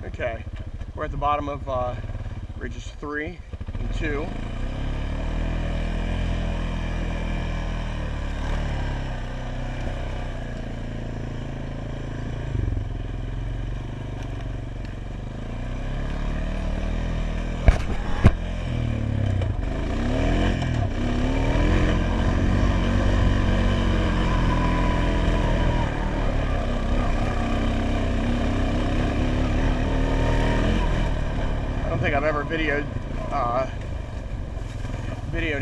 Okay, we're at the bottom of ridges 3 and 2. I don't think I've ever videoed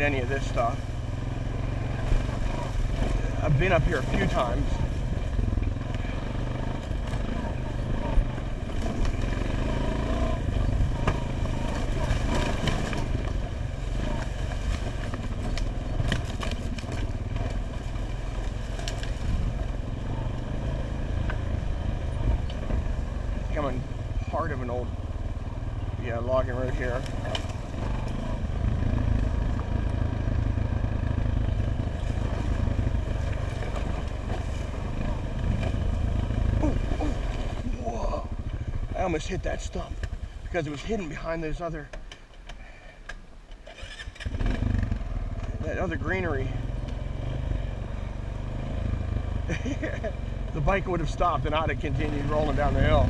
any of this stuff. I've been up here a few times. I think I'm on part of an old logging road here. Whoa! I almost hit that stump because it was hidden behind those that other greenery. The bike would have stopped and I'd have continued rolling down the hill.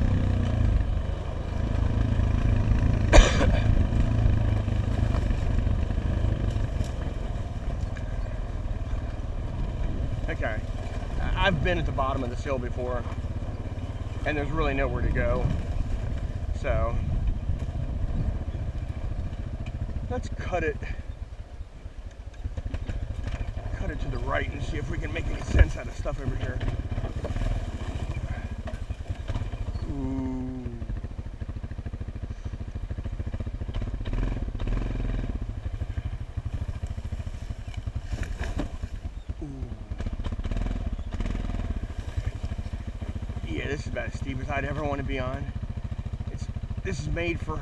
Okay, I've been at the bottom of this hill before, and there's really nowhere to go. So let's cut it to the right and see if we can make any sense out of stuff over here. Ooh. Yeah, this is about as steep as I'd ever want to be on. This is made for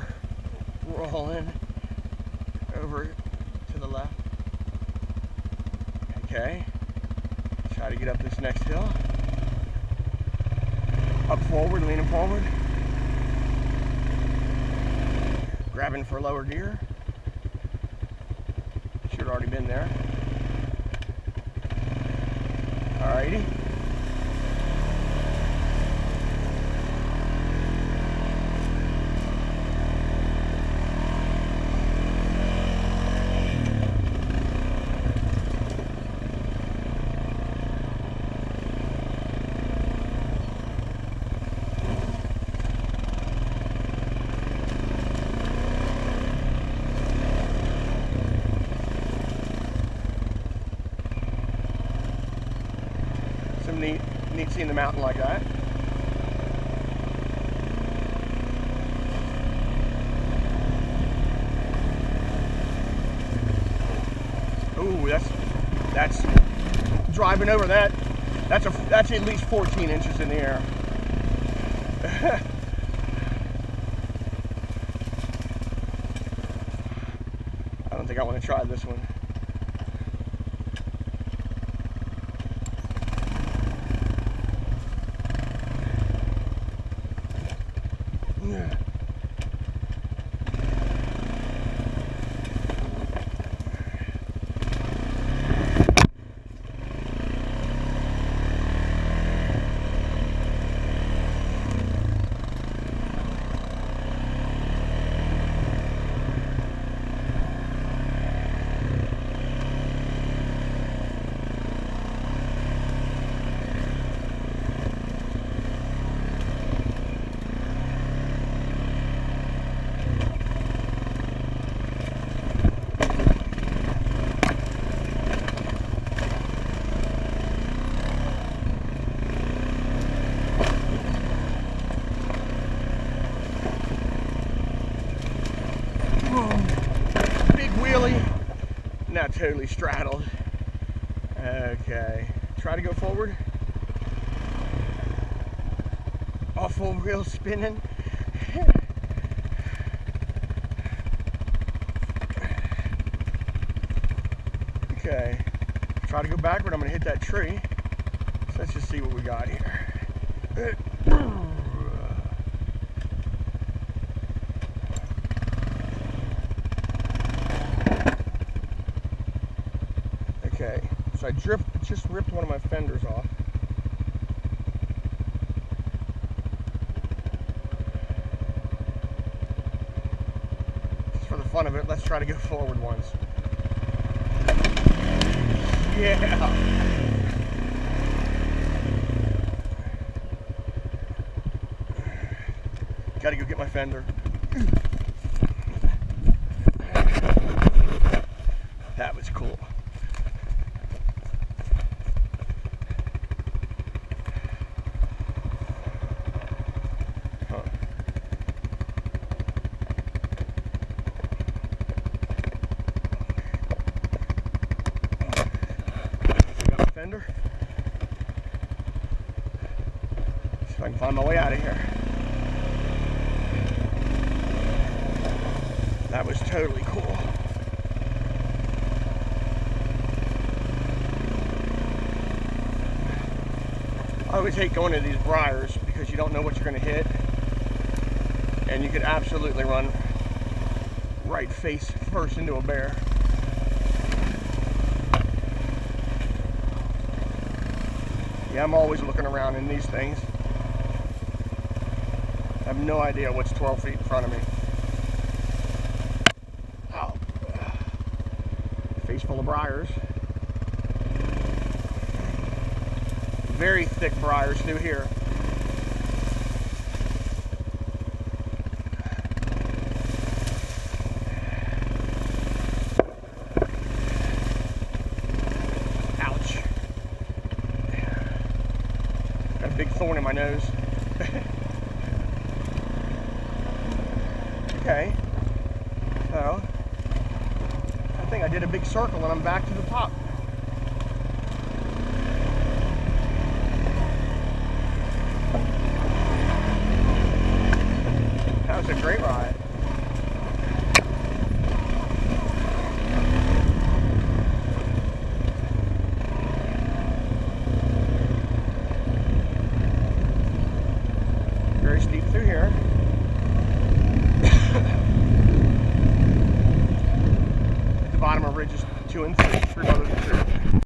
rolling over to the left. Okay, try to get up this next hill. Up forward, leaning forward. Grabbing for lower gear. Should have already been there. Alrighty. Neat seeing the mountain like that. Ooh, that's driving over that. That's at least 14 inches in the air. I don't think I want to try this one. Now totally straddled. Okay, try to go forward. Off full wheel spinning. Okay, try to go backward. I'm gonna hit that tree. So let's just see what we got here. So I just ripped one of my fenders off. Just for the fun of it, let's try to go forward once. Yeah! Gotta go get my fender. That was cool. Huh. Got my fender. See if I can find my way out of here. That was totally cool. I always hate going to these briars because you don't know what you're going to hit, and you could absolutely run right face first into a bear. Yeah, I'm always looking around in these things. I have no idea what's 12 feet in front of me. Oh. Face full of briars. Very thick briars through here. Ouch. Got a big thorn in my nose. Okay. So, I think I did a big circle and I'm back to the top. That was a great ride. Very steep through here. At the bottom of ridges 2 and 3 for another 3.